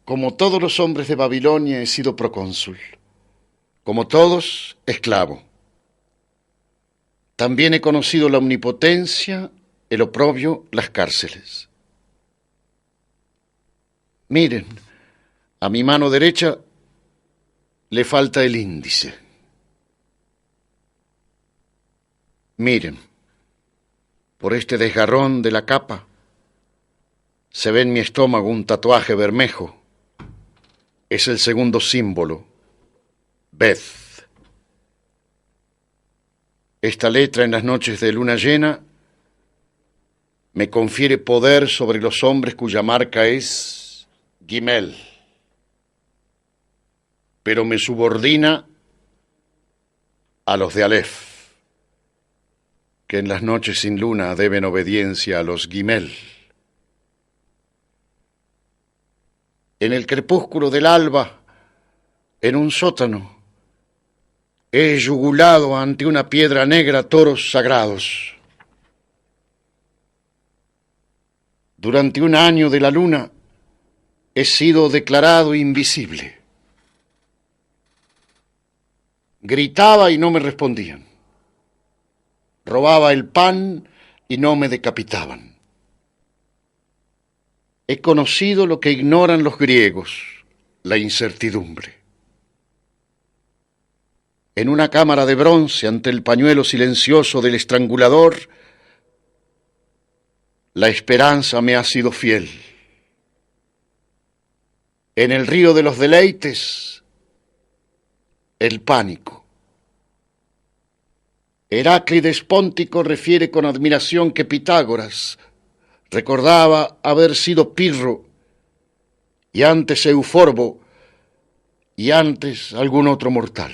Como todos los hombres de Babilonia he sido procónsul, como todos, esclavo. También he conocido la omnipotencia, el oprobio, las cárceles. Miren, a mi mano derecha le falta el índice. Miren, por este desgarrón de la capa se ve en mi estómago un tatuaje bermejo. Es el segundo símbolo, Beth. Esta letra en las noches de luna llena me confiere poder sobre los hombres cuya marca es Gimel, pero me subordina a los de Aleph, que en las noches sin luna deben obediencia a los Gimel. En el crepúsculo del alba, en un sótano, he yugulado ante una piedra negra toros sagrados. Durante un año de la luna he sido declarado invisible. Gritaba y no me respondían. Robaba el pan y no me decapitaban. He conocido lo que ignoran los griegos, la incertidumbre. En una cámara de bronce, ante el pañuelo silencioso del estrangulador, la esperanza me ha sido fiel. En el río de los deleites, el pánico. Heráclides Póntico refiere con admiración que Pitágoras recordaba haber sido Pirro, y antes Euforbo, y antes algún otro mortal.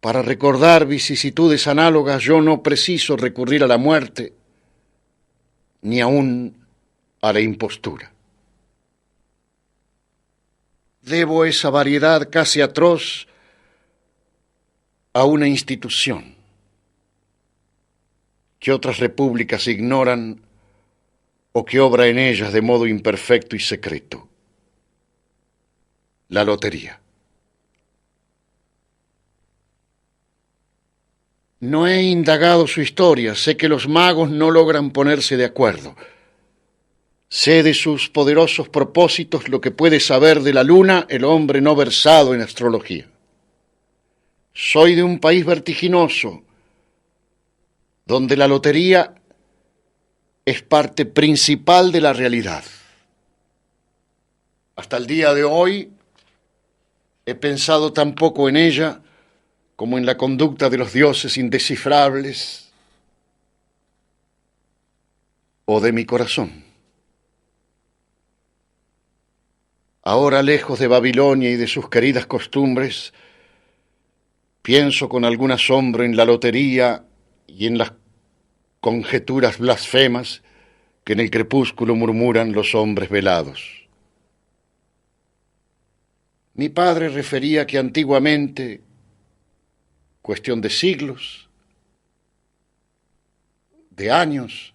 Para recordar vicisitudes análogas yo no preciso recurrir a la muerte, ni aún a la impostura. Debo esa variedad casi atroz a una institución que otras repúblicas ignoran o que obra en ellas de modo imperfecto y secreto: la lotería. No he indagado su historia, sé que los magos no logran ponerse de acuerdo. Sé de sus poderosos propósitos lo que puede saber de la luna el hombre no versado en astrología. Soy de un país vertiginoso, donde la lotería es parte principal de la realidad. Hasta el día de hoy he pensado tan poco en ella como en la conducta de los dioses indescifrables o de mi corazón. Ahora, lejos de Babilonia y de sus queridas costumbres, pienso con algún asombro en la lotería y en las conjeturas blasfemas que en el crepúsculo murmuran los hombres velados. Mi padre refería que antiguamente, cuestión de siglos, de años,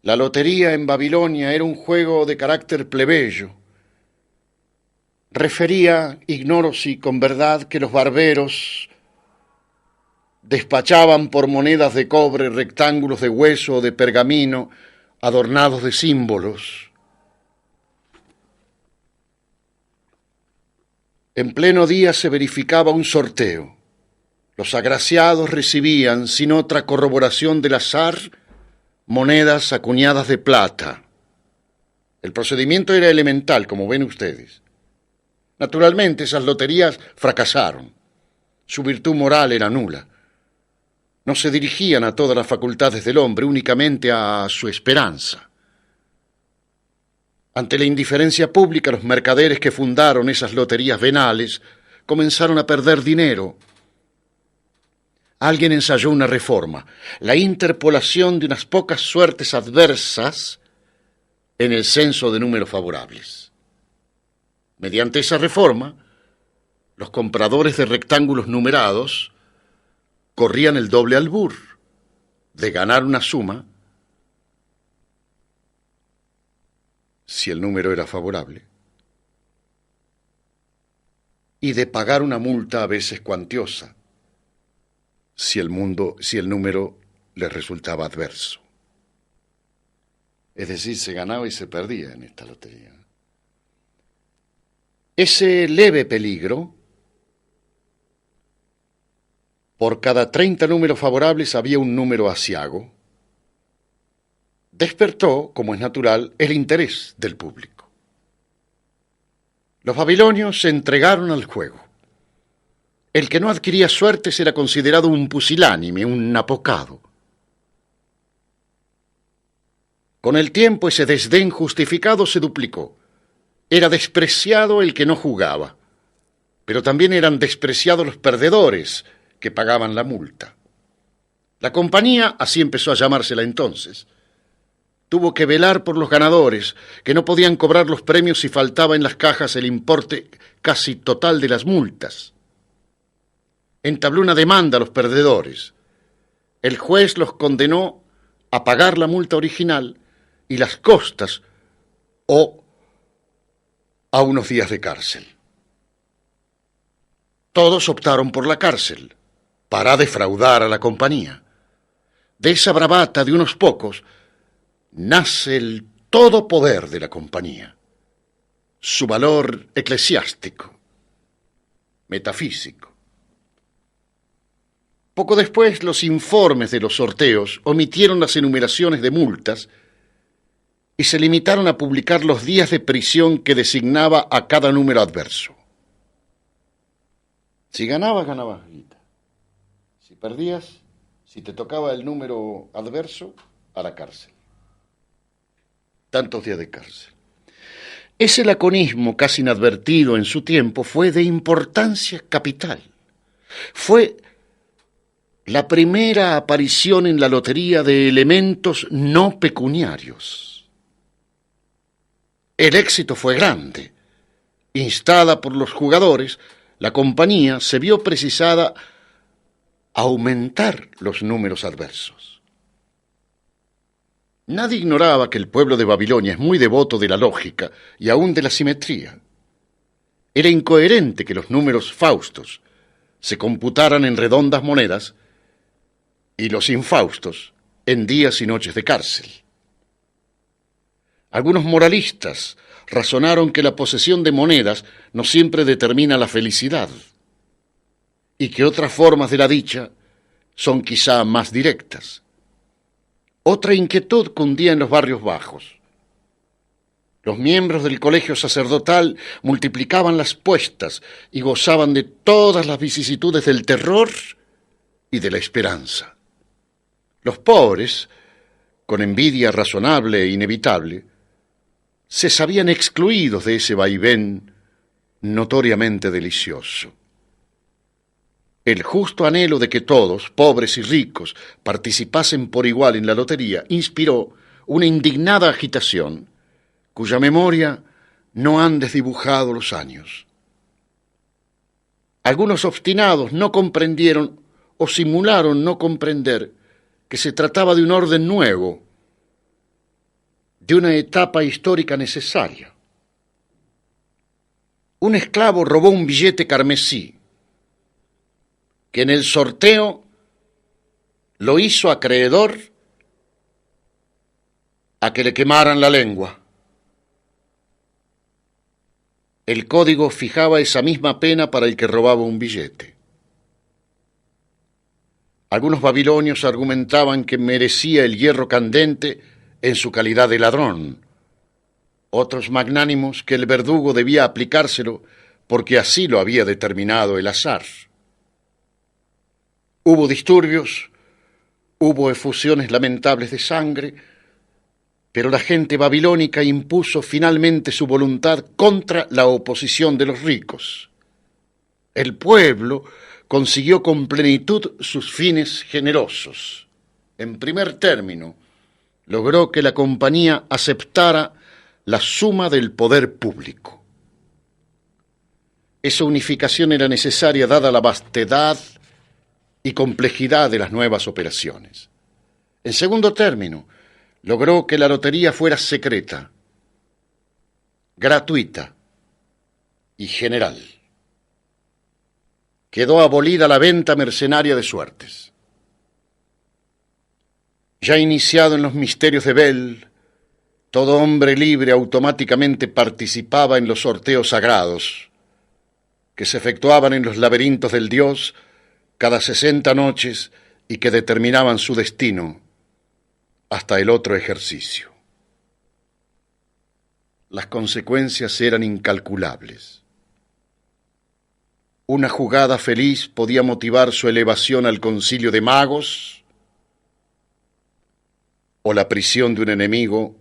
la lotería en Babilonia era un juego de carácter plebeyo. Refería, ignoro si con verdad, que los barberos despachaban por monedas de cobre rectángulos de hueso o de pergamino adornados de símbolos. En pleno día se verificaba un sorteo. Los agraciados recibían, sin otra corroboración del azar, monedas acuñadas de plata. El procedimiento era elemental, como ven ustedes. Naturalmente, esas loterías fracasaron. Su virtud moral era nula. No se dirigían a todas las facultades del hombre, únicamente a su esperanza. Ante la indiferencia pública, los mercaderes que fundaron esas loterías venales comenzaron a perder dinero. Alguien ensayó una reforma, la interpolación de unas pocas suertes adversas en el censo de números favorables. Mediante esa reforma, los compradores de rectángulos numerados corrían el doble albur de ganar una suma si el número era favorable, y de pagar una multa a veces cuantiosa, si el número le resultaba adverso. Es decir, se ganaba y se perdía en esta lotería. Ese leve peligro, por cada 30 números favorables había un número aciago, despertó, como es natural, el interés del público. Los babilonios se entregaron al juego. El que no adquiría suertes era considerado un pusilánime, un apocado. Con el tiempo ese desdén justificado se duplicó. Era despreciado el que no jugaba, pero también eran despreciados los perdedores que pagaban la multa. La compañía, así empezó a llamársela entonces, tuvo que velar por los ganadores, que no podían cobrar los premios si faltaba en las cajas el importe casi total de las multas. Entabló una demanda a los perdedores. El juez los condenó a pagar la multa original y las costas o a unos días de cárcel. Todos optaron por la cárcel para defraudar a la compañía. De esa bravata de unos pocos nace el todo poder de la compañía, su valor eclesiástico, metafísico. Poco después, los informes de los sorteos omitieron las enumeraciones de multas y se limitaron a publicar los días de prisión que designaba a cada número adverso. Si ganabas, ganabas guita. Si perdías, si te tocaba el número adverso, a la cárcel. Tantos días de cárcel. Ese laconismo casi inadvertido en su tiempo fue de importancia capital. Fue la primera aparición en la lotería de elementos no pecuniarios. El éxito fue grande. Instada por los jugadores, la compañía se vio precisada a aumentar los números adversos. Nadie ignoraba que el pueblo de Babilonia es muy devoto de la lógica y aún de la simetría. Era incoherente que los números faustos se computaran en redondas monedas y los infaustos en días y noches de cárcel. Algunos moralistas razonaron que la posesión de monedas no siempre determina la felicidad y que otras formas de la dicha son quizá más directas. Otra inquietud cundía en los barrios bajos. Los miembros del colegio sacerdotal multiplicaban las puestas y gozaban de todas las vicisitudes del terror y de la esperanza. Los pobres, con envidia razonable e inevitable, se sabían excluidos de ese vaivén notoriamente delicioso. El justo anhelo de que todos, pobres y ricos, participasen por igual en la lotería inspiró una indignada agitación, cuya memoria no han desdibujado los años. Algunos obstinados no comprendieron o simularon no comprender que se trataba de un orden nuevo, de una etapa histórica necesaria. Un esclavo robó un billete carmesí, que en el sorteo lo hizo acreedor a que le quemaran la lengua. El código fijaba esa misma pena para el que robaba un billete. Algunos babilonios argumentaban que merecía el hierro candente en su calidad de ladrón. Otros magnánimos que el verdugo debía aplicárselo porque así lo había determinado el azar. Hubo disturbios, hubo efusiones lamentables de sangre, pero la gente babilónica impuso finalmente su voluntad contra la oposición de los ricos. El pueblo consiguió con plenitud sus fines generosos. En primer término, logró que la compañía aceptara la suma del poder público. Esa unificación era necesaria dada la vastedad y complejidad de las nuevas operaciones. En segundo término, logró que la lotería fuera secreta. gratuita y general. Quedó abolida la venta mercenaria de suertes. Ya iniciado en los misterios de Bell, todo hombre libre automáticamente participaba en los sorteos sagrados que se efectuaban en los laberintos del dios cada 60 noches y que determinaban su destino hasta el otro ejercicio. Las consecuencias eran incalculables. Una jugada feliz podía motivar su elevación al concilio de magos o la prisión de un enemigo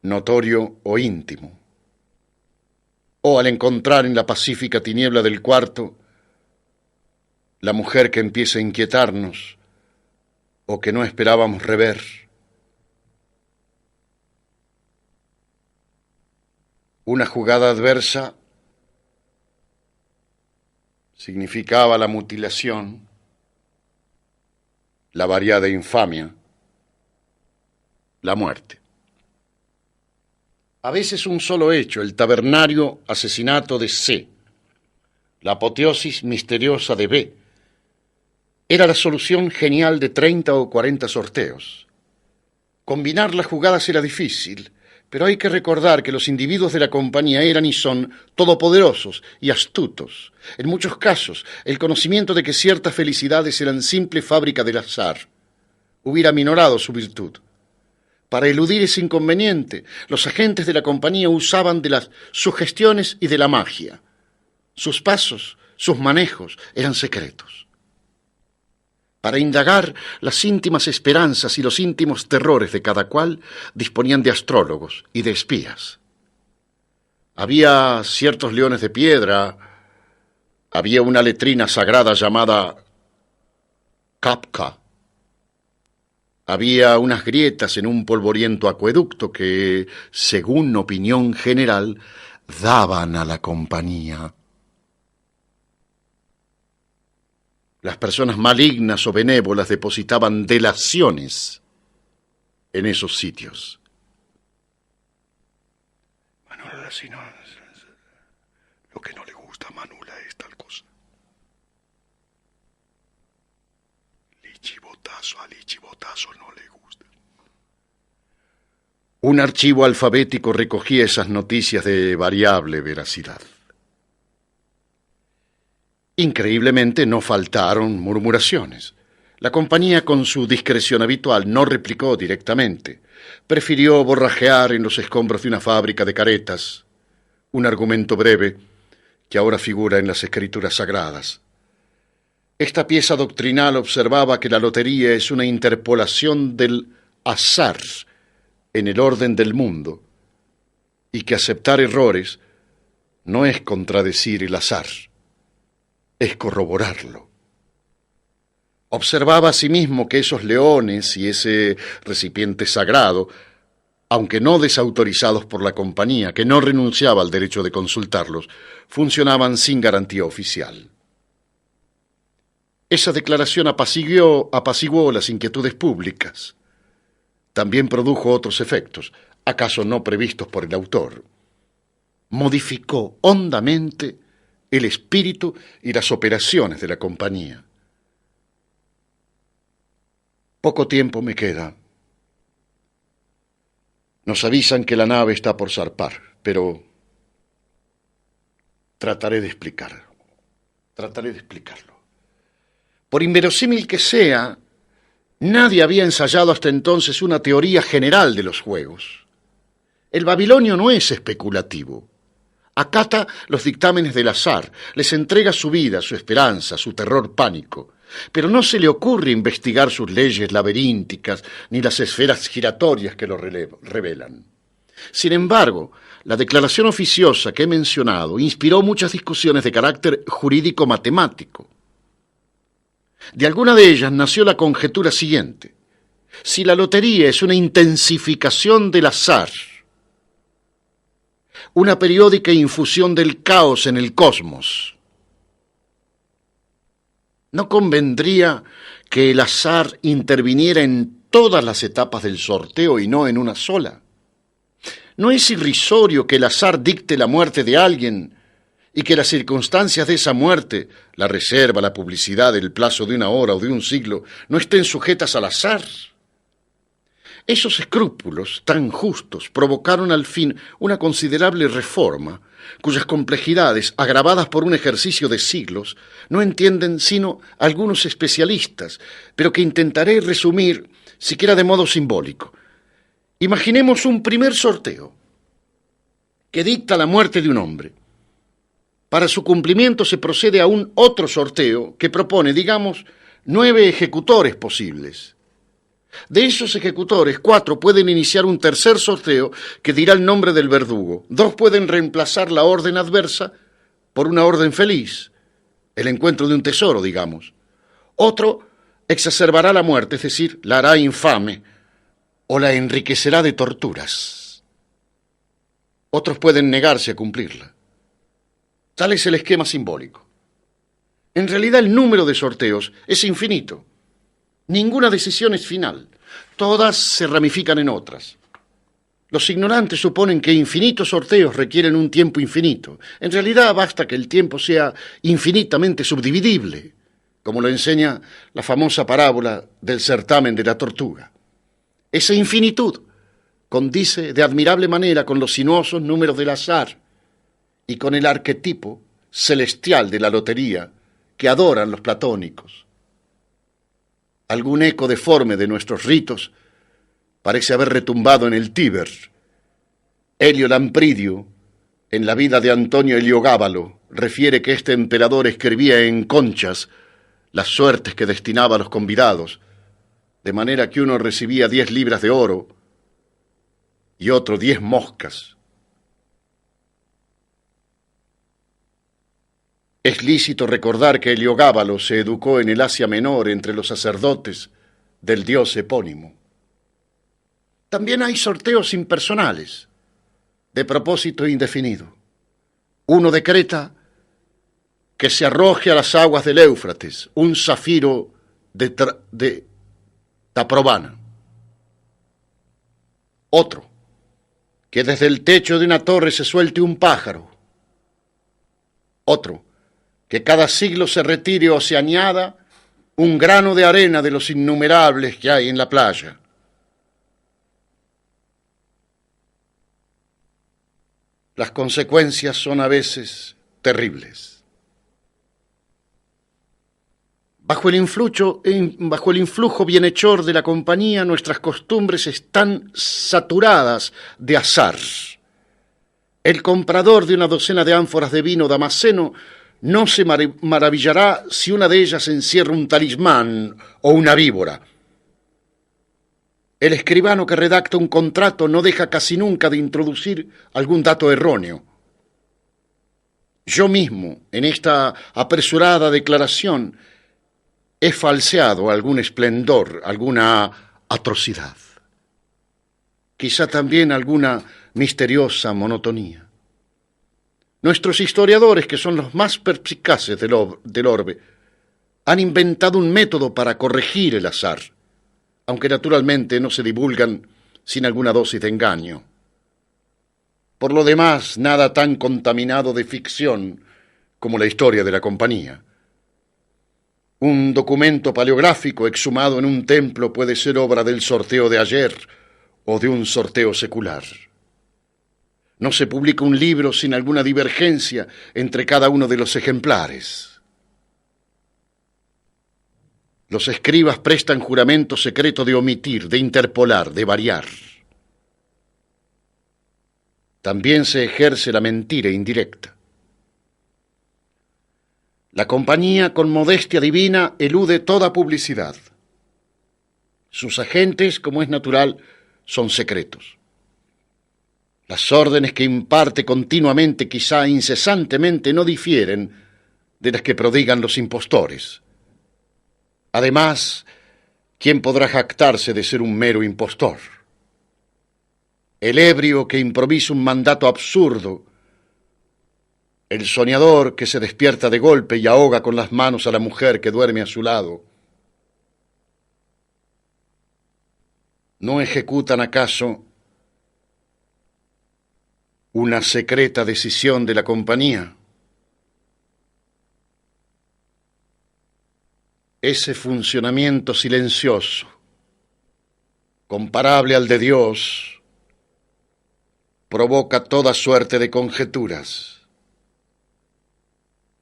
notorio o íntimo, o al encontrar en la pacífica tiniebla del cuarto la mujer que empieza a inquietarnos o que no esperábamos rever. Una jugada adversa significaba la mutilación, la variada infamia, la muerte. A veces un solo hecho, el tabernario asesinato de C, la apoteosis misteriosa de B, era la solución genial de 30 o 40 sorteos. Combinar las jugadas era difícil, pero hay que recordar que los individuos de la compañía eran y son todopoderosos y astutos. En muchos casos, el conocimiento de que ciertas felicidades eran simple fábrica del azar hubiera minorado su virtud. Para eludir ese inconveniente, los agentes de la compañía usaban de las sugestiones y de la magia. Sus pasos, sus manejos eran secretos. Para indagar las íntimas esperanzas y los íntimos terrores de cada cual, disponían de astrólogos y de espías. Había ciertos leones de piedra, había una letrina sagrada llamada Kapka, había unas grietas en un polvoriento acueducto que, según opinión general, daban a la compañía. Las personas malignas o benévolas depositaban delaciones en esos sitios. Manuela, si no, lo que no le gusta a Manula es tal cosa. A Lichibotazo no le gusta. Un archivo alfabético recogía esas noticias de variable veracidad. Increíblemente no faltaron murmuraciones. La compañía, con su discreción habitual, no replicó directamente. Prefirió borrajear en los escombros de una fábrica de caretas, un argumento breve que ahora figura en las escrituras sagradas. Esta pieza doctrinal observaba que la lotería es una interpolación del azar en el orden del mundo y que aceptar errores no es contradecir el azar, es corroborarlo. Observaba asimismo que esos leones y ese recipiente sagrado, aunque no desautorizados por la compañía, que no renunciaba al derecho de consultarlos, funcionaban sin garantía oficial. Esa declaración apaciguó las inquietudes públicas. También produjo otros efectos, acaso no previstos por el autor. Modificó hondamente el espíritu y las operaciones de la compañía. Poco tiempo me queda. Nos avisan que la nave está por zarpar, pero trataré de explicarlo. Por inverosímil que sea, nadie había ensayado hasta entonces una teoría general de los juegos. El babilonio no es especulativo. Acata los dictámenes del azar, les entrega su vida, su esperanza, su terror pánico, pero no se le ocurre investigar sus leyes laberínticas ni las esferas giratorias que lo revelan. Sin embargo, la declaración oficiosa que he mencionado inspiró muchas discusiones de carácter jurídico-matemático. De alguna de ellas nació la conjetura siguiente: si la lotería es una intensificación del azar, una periódica infusión del caos en el cosmos, ¿no convendría que el azar interviniera en todas las etapas del sorteo y no en una sola? ¿No es irrisorio que el azar dicte la muerte de alguien y que las circunstancias de esa muerte, la reserva, la publicidad, el plazo de una hora o de un siglo, no estén sujetas al azar? Esos escrúpulos tan justos provocaron al fin una considerable reforma, cuyas complejidades, agravadas por un ejercicio de siglos, no entienden sino algunos especialistas, pero que intentaré resumir siquiera de modo simbólico. Imaginemos un primer sorteo que dicta la muerte de un hombre. Para su cumplimiento se procede a un otro sorteo que propone, digamos, 9 ejecutores posibles. De esos ejecutores, 4 pueden iniciar un tercer sorteo que dirá el nombre del verdugo. 2 pueden reemplazar la orden adversa por una orden feliz, el encuentro de un tesoro, digamos. Otro exacerbará la muerte, es decir, la hará infame o la enriquecerá de torturas. Otros pueden negarse a cumplirla. Tal es el esquema simbólico. En realidad el número de sorteos es infinito. Ninguna decisión es final. Todas se ramifican en otras. Los ignorantes suponen que infinitos sorteos requieren un tiempo infinito. En realidad basta que el tiempo sea infinitamente subdividible, como lo enseña la famosa parábola del certamen de la tortuga. Esa infinitud condice de admirable manera con los sinuosos números del azar y con el arquetipo celestial de la lotería que adoran los platónicos. Algún eco deforme de nuestros ritos parece haber retumbado en el Tíber. Helio Lampridio, en la vida de Antonio Heliogábalo, refiere que este emperador escribía en conchas las suertes que destinaba a los convidados, de manera que uno recibía 10 libras de oro y otro 10 moscas. Es lícito recordar que Heliogábalo se educó en el Asia Menor entre los sacerdotes del dios epónimo. También hay sorteos impersonales, de propósito indefinido. Uno decreta que se arroje a las aguas del Éufrates un zafiro de Taprobana. Otro, que desde el techo de una torre se suelte un pájaro. Otro, que cada siglo se retire o se añada un grano de arena de los innumerables que hay en la playa. Las consecuencias son a veces terribles. Bajo el influjo bienhechor de la compañía, nuestras costumbres están saturadas de azar. El comprador de una docena de ánforas de vino damasceno no se maravillará si una de ellas encierra un talismán o una víbora. El escribano que redacta un contrato no deja casi nunca de introducir algún dato erróneo. Yo mismo, en esta apresurada declaración, he falseado algún esplendor, alguna atrocidad. Quizá también alguna misteriosa monotonía. Nuestros historiadores, que son los más perspicaces del orbe, han inventado un método para corregir el azar, aunque naturalmente no se divulgan sin alguna dosis de engaño. Por lo demás, nada tan contaminado de ficción como la historia de la compañía. Un documento paleográfico exhumado en un templo puede ser obra del sorteo de ayer o de un sorteo secular. No se publica un libro sin alguna divergencia entre cada uno de los ejemplares. Los escribas prestan juramento secreto de omitir, de interpolar, de variar. También se ejerce la mentira indirecta. La compañía, con modestia divina, elude toda publicidad. Sus agentes, como es natural, son secretos. Las órdenes que imparte continuamente, quizá incesantemente, no difieren de las que prodigan los impostores. Además, ¿quién podrá jactarse de ser un mero impostor? El ebrio que improvisa un mandato absurdo, el soñador que se despierta de golpe y ahoga con las manos a la mujer que duerme a su lado. ¿No ejecutan acaso una secreta decisión de la compañía. Ese funcionamiento silencioso, comparable al de Dios, provoca toda suerte de conjeturas.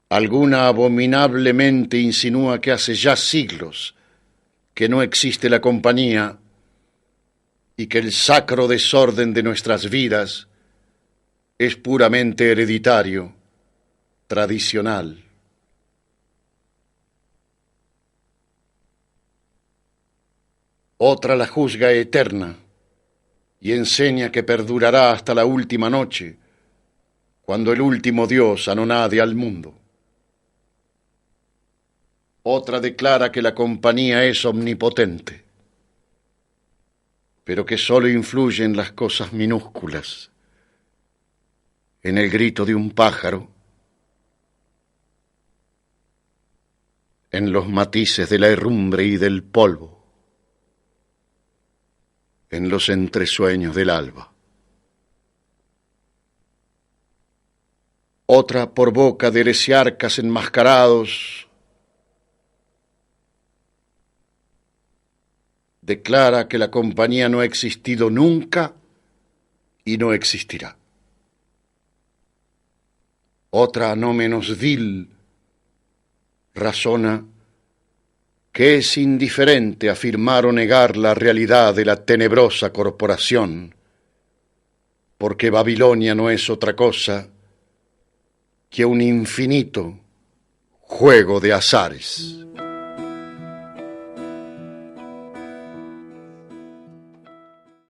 Alguna abominablemente insinúa que hace ya siglos que no existe la compañía y que el sacro desorden de nuestras vidas es puramente hereditario, tradicional. Otra la juzga eterna y enseña que perdurará hasta la última noche, cuando el último Dios anonade al mundo. Otra declara que la compañía es omnipotente, pero que sólo influye en las cosas minúsculas, en el grito de un pájaro, en los matices de la herrumbre y del polvo, en los entresueños del alba. Otra, por boca de heresiarcas enmascarados, declara que la compañía no ha existido nunca y no existirá. Otra, no menos vil, razona que es indiferente afirmar o negar la realidad de la tenebrosa corporación, porque Babilonia no es otra cosa que un infinito juego de azares.